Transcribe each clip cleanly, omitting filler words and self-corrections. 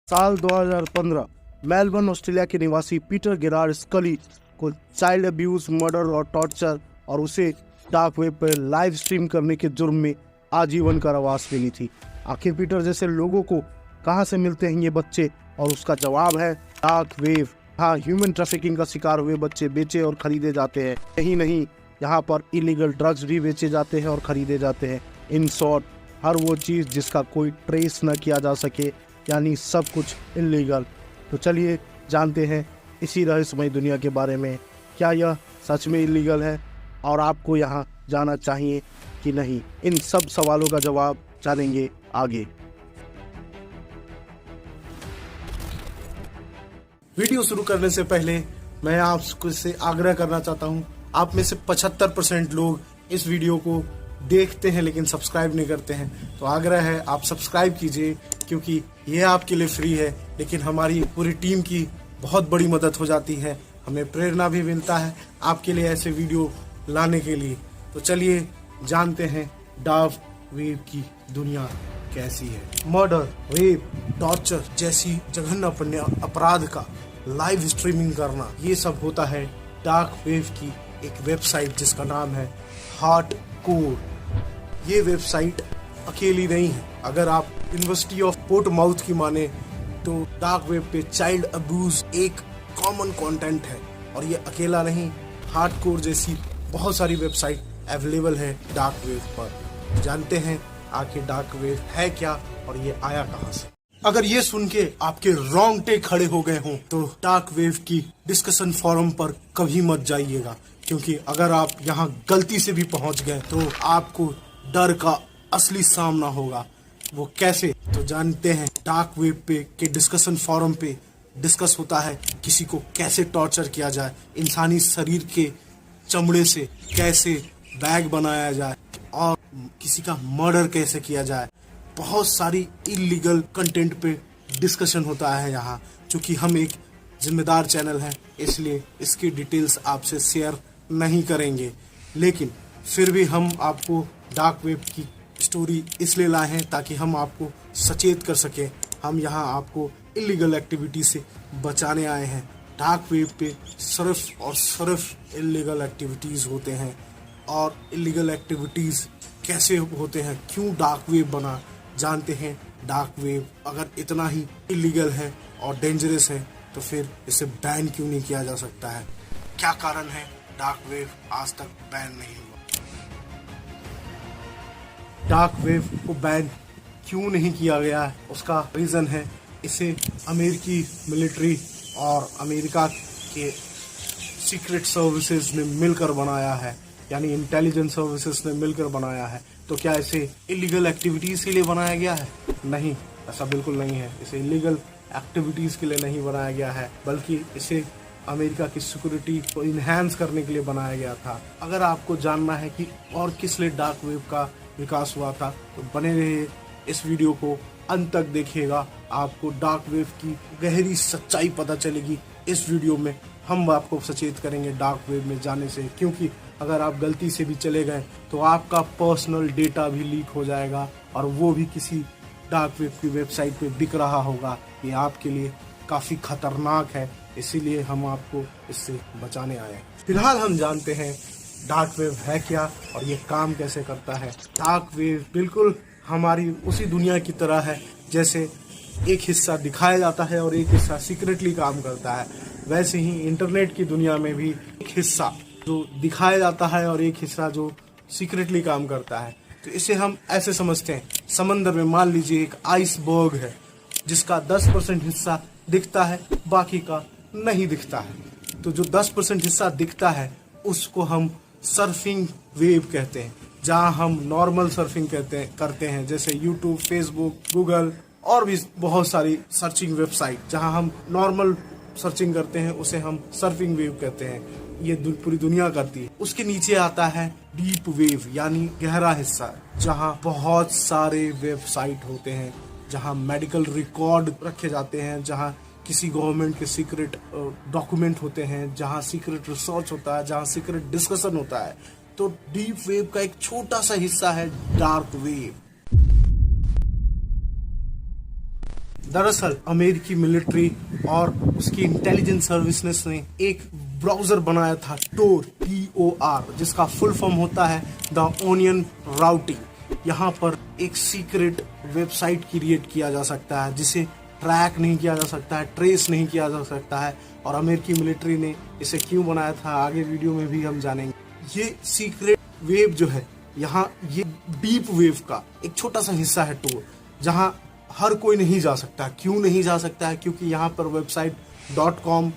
साल 2015 Melbourne Australia के निवासी पीटर गेरार्ड स्कली को चाइल्ड अब्यूज, मर्डर और टॉर्चर और उसे डार्क वेब पर लाइव स्ट्रीम करने के जुर्म में आजीवन कारावास मिली थी। आखिर पीटर जैसे लोगों को कहां से मिलते हैं ये बच्चे, और उसका जवाब है डार्क वेब। हाँ, ह्यूमन ट्रैफिकिंग का शिकार हुए बच्चे बेचे और खरीदे जाते हैं। यही नहीं, यहाँ पर इलीगल ड्रग्स भी बेचे जाते हैं और खरीदे जाते हैं। इन शॉर्ट, हर वो चीज़ जिसका कोई ट्रेस न किया जा सके, यानी सब कुछ इलीगल। तो चलिए जानते हैं इसी रहस्यमय दुनिया के बारे में, क्या यह सच में इलीगल है और आपको यहाँ जाना चाहिए कि नहीं। इन सब सवालों का जवाब जानेंगे आगे। वीडियो शुरू करने से पहले मैं आपसे आग्रह करना चाहता हूँ, आप में से 75% लोग इस वीडियो को देखते हैं लेकिन सब्सक्राइब नहीं करते हैं। तो आग्रह है आप सब्सक्राइब कीजिए, क्योंकि ये आपके लिए फ्री है लेकिन हमारी पूरी टीम की बहुत बड़ी मदद हो जाती है। हमें प्रेरणा भी मिलता है आपके लिए ऐसे वीडियो लाने के लिए। तो चलिए जानते हैं डार्क वेब की दुनिया कैसी है। मर्डर, रेप, टॉर्चर जैसी जघन्य अपराध का लाइव स्ट्रीमिंग करना, ये सब होता है डार्क वेब की एक वेबसाइट जिसका नाम है हार्डकोर। ये वेबसाइट अकेली नहीं है। अगर आप यूनिवर्सिटी ऑफ पोर्टमाउथ की माने तो डार्क वेब पे चाइल्ड अब्यूज एक कॉमन कंटेंट है, और ये अकेला नहीं, हार्डकोर जैसी बहुत सारी वेबसाइट अवेलेबल है डार्क वेब पर। जानते हैं आखिर डार्क वेब है क्या और ये आया कहां से। अगर ये सुन के आपके रोंगटे खड़े हो गए हों तो डार्क वेब की डिस्कशन फोरम पर कभी मत जाइएगा, क्योंकि अगर आप यहाँ गलती से भी पहुंच गए तो आपको डर का असली सामना होगा। वो कैसे, तो जानते हैं। डार्क वेब पे के डिस्कशन फोरम पे डिस्कस होता है किसी को कैसे टॉर्चर किया जाए, इंसानी शरीर के चमड़े से कैसे बैग बनाया जाए, और किसी का मर्डर कैसे किया जाए। बहुत सारी इलीगल कंटेंट पे डिस्कशन होता है यहाँ। चूंकि हम एक जिम्मेदार चैनल है इसलिए इसकी डिटेल्स आपसे शेयर नहीं करेंगे, लेकिन फिर भी हम आपको डार्क वेब की स्टोरी इसलिए लाए हैं ताकि हम आपको सचेत कर सकें। हम यहाँ आपको इलीगल एक्टिविटी से बचाने आए हैं। डार्क वेब पे सिर्फ और सिर्फ इलीगल एक्टिविटीज़ होते हैं, और इलीगल एक्टिविटीज़ कैसे होते हैं, क्यों डार्क वेब बना, जानते हैं। डार्क वेब अगर इतना ही इलीगल है और डेंजरस है तो फिर इसे बैन क्यों नहीं किया जा सकता है, क्या कारण है डार्क वेब आज तक बैन नहीं हुआ। डार्क वेब को बैन क्यों नहीं किया गया है, उसका रीज़न है इसे अमेरिकी मिलिट्री और अमेरिका के सीक्रेट सर्विसेज ने मिलकर बनाया है, यानी इंटेलिजेंस सर्विसेज ने मिलकर बनाया है। तो क्या इसे इलीगल एक्टिविटीज़ के लिए बनाया गया है? नहीं, ऐसा बिल्कुल नहीं है। इसे इलीगल एक्टिविटीज़ के लिए नहीं बनाया गया है, बल्कि इसे अमेरिका की सिक्योरिटी को इन्हांस करने के लिए बनाया गया था। अगर आपको जानना है कि और किस लिए डार्क वेब का विकास हुआ था तो बने रहिए, इस वीडियो को अंत तक देखिएगा, आपको डार्क वेब की गहरी सच्चाई पता चलेगी। इस वीडियो में हम आपको सचेत करेंगे डार्क वेब में जाने से, क्योंकि अगर आप गलती से भी चले गए तो आपका पर्सनल डेटा भी लीक हो जाएगा और वो भी किसी डार्क वेब की वेबसाइट पे बिक रहा होगा। ये आपके लिए काफ़ी खतरनाक है, इसीलिए हम आपको इससे बचाने आए हैं। फिलहाल हम जानते हैं डार्क वेब है क्या और ये काम कैसे करता है। डार्क वेब बिल्कुल हमारी उसी दुनिया की तरह है जैसे एक हिस्सा दिखाया जाता है और एक हिस्सा सीक्रेटली काम करता है। वैसे ही इंटरनेट की दुनिया में भी एक हिस्सा जो दिखाया जाता है और एक हिस्सा जो सीक्रेटली काम करता है। तो इसे हम ऐसे समझते हैं, समंदर में मान लीजिए एक आइसबर्ग है जिसका 10% हिस्सा दिखता है, बाकी का नहीं दिखता है। तो जो 10% हिस्सा दिखता है उसको हम सर्फिंग वेब कहते हैं, जहां हम नॉर्मल सर्फिंग करते हैं जैसे यूट्यूब, फेसबुक, गूगल और भी बहुत सारी सर्चिंग वेबसाइट जहां हम नॉर्मल सर्चिंग करते हैं उसे हम सर्फिंग वेव कहते हैं। ये पूरी दुनिया करती है। उसके नीचे आता है डीप वेव, यानी गहरा हिस्सा, जहां बहुत सारे वेबसाइट होते हैं, जहां मेडिकल रिकॉर्ड रखे जाते हैं, जहां किसी गवर्नमेंट के सीक्रेट डॉक्यूमेंट होते हैं, जहां सीक्रेट रिसर्च होता है, जहां सीक्रेट डिस्कशन होता है। तो डीप वेव का एक छोटा सा हिस्सा है डार्क वेव। दरअसल अमेरिकी मिलिट्री और उसकी इंटेलिजेंस सर्विसेज ने एक ब्राउजर बनाया था टोर, TOR, जिसका फुल फॉर्म होता है द ओनियन राउटिंग। यहाँ पर एक सीक्रेट वेबसाइट क्रिएट किया जा सकता है जिसे ट्रैक नहीं किया जा सकता है, ट्रेस नहीं किया जा सकता है। और अमेरिकी मिलिट्री ने इसे क्यों बनाया था आगे वीडियो में भी हम जानेंगे। ये सीक्रेट वेब जो है, यहाँ ये डीप वेव का एक छोटा सा हिस्सा है टोर, जहाँ हर कोई नहीं जा सकता। क्यों नहीं जा सकता है? क्योंकि यहाँ पर वेबसाइट .com,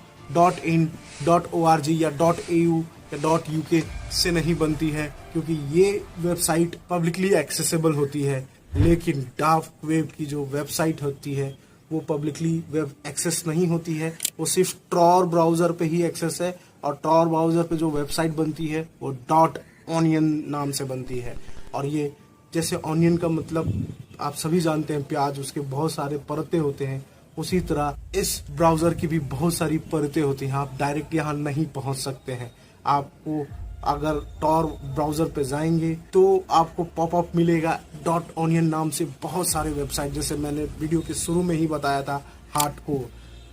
.in, .org या .au या .uk से नहीं बनती है, क्योंकि ये वेबसाइट पब्लिकली एक्सेसिबल होती है। लेकिन डार्क वेब की जो वेबसाइट होती है वो पब्लिकली वेब एक्सेस नहीं होती है, वो सिर्फ टॉर ब्राउजर पे ही एक्सेस है। और टॉर ब्राउजर पे जो वेबसाइट बनती है वो .onion नाम से बनती है। और ये जैसे ऑनियन का मतलब आप सभी जानते हैं प्याज, उसके बहुत सारे परतें होते हैं, उसी तरह इस ब्राउजर की भी बहुत सारी परतें होती हैं। आप डायरेक्ट यहाँ नहीं पहुंच सकते हैं। आपको अगर टॉर ब्राउजर पे जाएंगे तो आपको पॉपअप मिलेगा .onion नाम से बहुत सारे वेबसाइट, जैसे मैंने वीडियो के शुरू में ही बताया था हार्डकोर।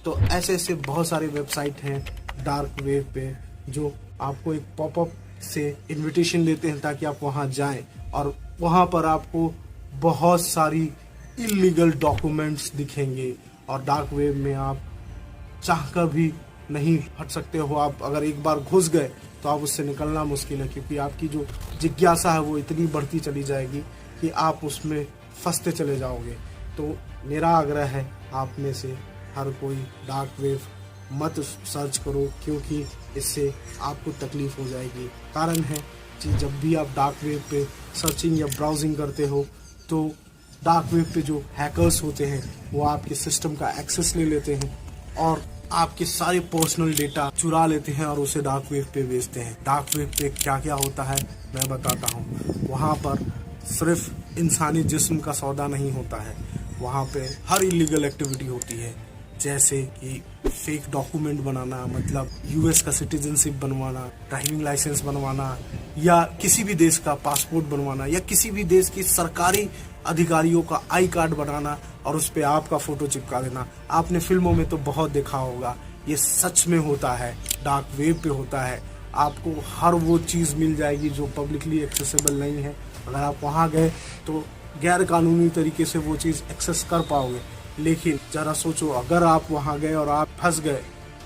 तो ऐसे ऐसे बहुत सारे वेबसाइट हैं डार्क वेब पे जो आपको एक पॉपअप से इनविटेशन लेते हैं ताकि आप वहां जाएं, और वहां पर आपको बहुत सारी इलीगल डॉक्यूमेंट्स दिखेंगे। और डार्क वेब में आप चाहकर भी नहीं हट सकते हो। आप अगर एक बार घुस गए तो आप उससे निकलना मुश्किल है, क्योंकि आपकी जो जिज्ञासा है वो इतनी बढ़ती चली जाएगी कि आप उसमें फंसते चले जाओगे। तो मेरा आग्रह है आप में से हर कोई डार्क वेब मत सर्च करो, क्योंकि इससे आपको तकलीफ हो जाएगी। कारण है कि जब भी आप डार्क वेब पे सर्चिंग या ब्राउजिंग करते हो तो डार्क वेब पे जो हैकर्स होते हैं वो आपके सिस्टम का एक्सेस ले लेते हैं और आपके सारे पर्सनल डेटा चुरा लेते हैं और उसे डार्क वेब पे बेचते हैं। डार्क वेब पे क्या क्या होता है मैं बताता हूँ। वहाँ पर सिर्फ इंसानी जिस्म का सौदा नहीं होता है, वहाँ पे हर इलीगल एक्टिविटी होती है, जैसे कि फेक डॉक्यूमेंट बनाना, मतलब यूएस का सिटीजनशिप बनवाना, ड्राइविंग लाइसेंस बनवाना, या किसी भी देश का पासपोर्ट बनवाना, या किसी भी देश की सरकारी अधिकारियों का आई कार्ड बनाना और उस पे आपका फोटो चिपका देना। आपने फिल्मों में तो बहुत देखा होगा, ये सच में होता है, डार्क वेब पे होता है। आपको हर वो चीज़ मिल जाएगी जो पब्लिकली एक्सेसिबल नहीं है। अगर आप वहाँ गए तो गैर कानूनी तरीके से वो चीज़ एक्सेस कर पाओगे। लेकिन जरा सोचो, अगर आप वहाँ गए और आप फंस गए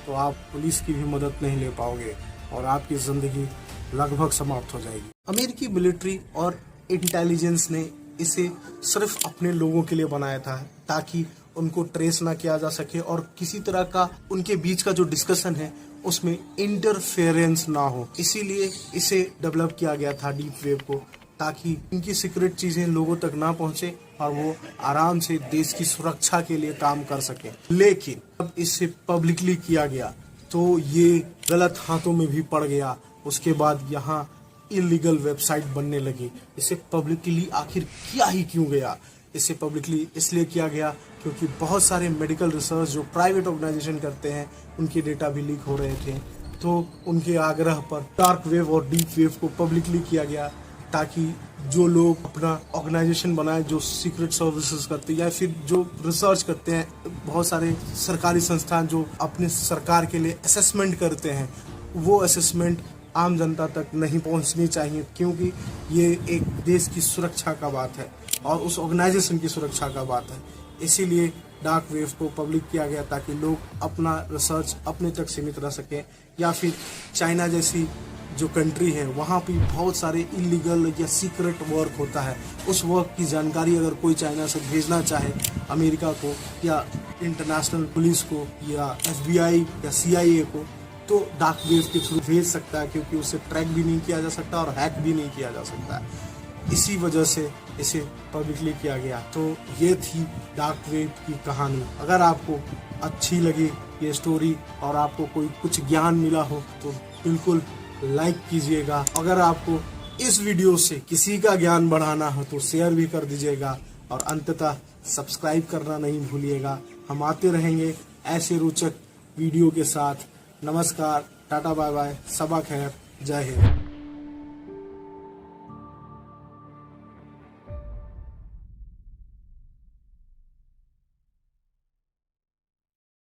तो आप पुलिस की भी मदद नहीं ले पाओगे और आपकी ज़िंदगी लगभग समाप्त हो जाएगी। अमेरिकी मिलिट्री और इंटेलिजेंस ने इसे सिर्फ अपने लोगों के लिए बनाया था ताकि उनको ट्रेस ना किया जा सके और किसी तरह का उनके बीच का जो डिस्कशन है उसमें इंटरफेरेंस ना हो। इसीलिए इसे डेवलप किया गया था डीप वेब को, ताकि इनकी सीक्रेट चीजें लोगों तक ना पहुंचे और वो आराम से देश की सुरक्षा के लिए काम कर सके। लेकिन अब इसे पब्लिकली किया गया तो ये गलत हाथों में भी पड़ गया। उसके बाद यहाँ इलीगल वेबसाइट बनने लगी। इसे पब्लिकली आखिर किया ही क्यों गया? इसे पब्लिकली इसलिए किया गया क्योंकि बहुत सारे मेडिकल रिसर्च जो प्राइवेट ऑर्गेनाइजेशन करते हैं उनके डेटा भी लीक हो रहे थे। तो उनके आग्रह पर डार्क वेब और डीप वेब को पब्लिकली किया गया ताकि जो लोग अपना ऑर्गेनाइजेशन बनाए, जो सीक्रेट सर्विसेज करते हैं या फिर जो रिसर्च करते हैं, बहुत सारे सरकारी संस्थान जो अपने सरकार के लिए असेसमेंट करते हैं, वो असेसमेंट आम जनता तक नहीं पहुंचनी चाहिए, क्योंकि ये एक देश की सुरक्षा का बात है और उस ऑर्गेनाइजेशन की सुरक्षा का बात है। इसीलिए डार्क वेव को पब्लिक किया गया ताकि लोग अपना रिसर्च अपने तक सीमित रह सकें। या फिर चाइना जैसी जो कंट्री है वहाँ पे बहुत सारे इलीगल या सीक्रेट वर्क होता है, उस वर्क की जानकारी अगर कोई चाइना से भेजना चाहे अमेरिका को या इंटरनेशनल पुलिस को या FBI या CIA को, तो डार्क वेव के थ्रू भेज सकता है, क्योंकि उसे ट्रैक भी नहीं किया जा सकता और हैक भी नहीं किया जा सकता है। इसी वजह से इसे पब्लिकली किया गया। तो ये थी डार्क वेब की कहानी। अगर आपको अच्छी लगी ये स्टोरी और आपको कोई कुछ ज्ञान मिला हो तो बिल्कुल लाइक कीजिएगा। अगर आपको इस वीडियो से किसी का ज्ञान बढ़ाना हो तो शेयर भी कर दीजिएगा और अंततः सब्सक्राइब करना नहीं भूलिएगा। हम आते रहेंगे ऐसे रोचक वीडियो के साथ। नमस्कार, टाटा, बाय बाय, सबा खैर, जय हिंद।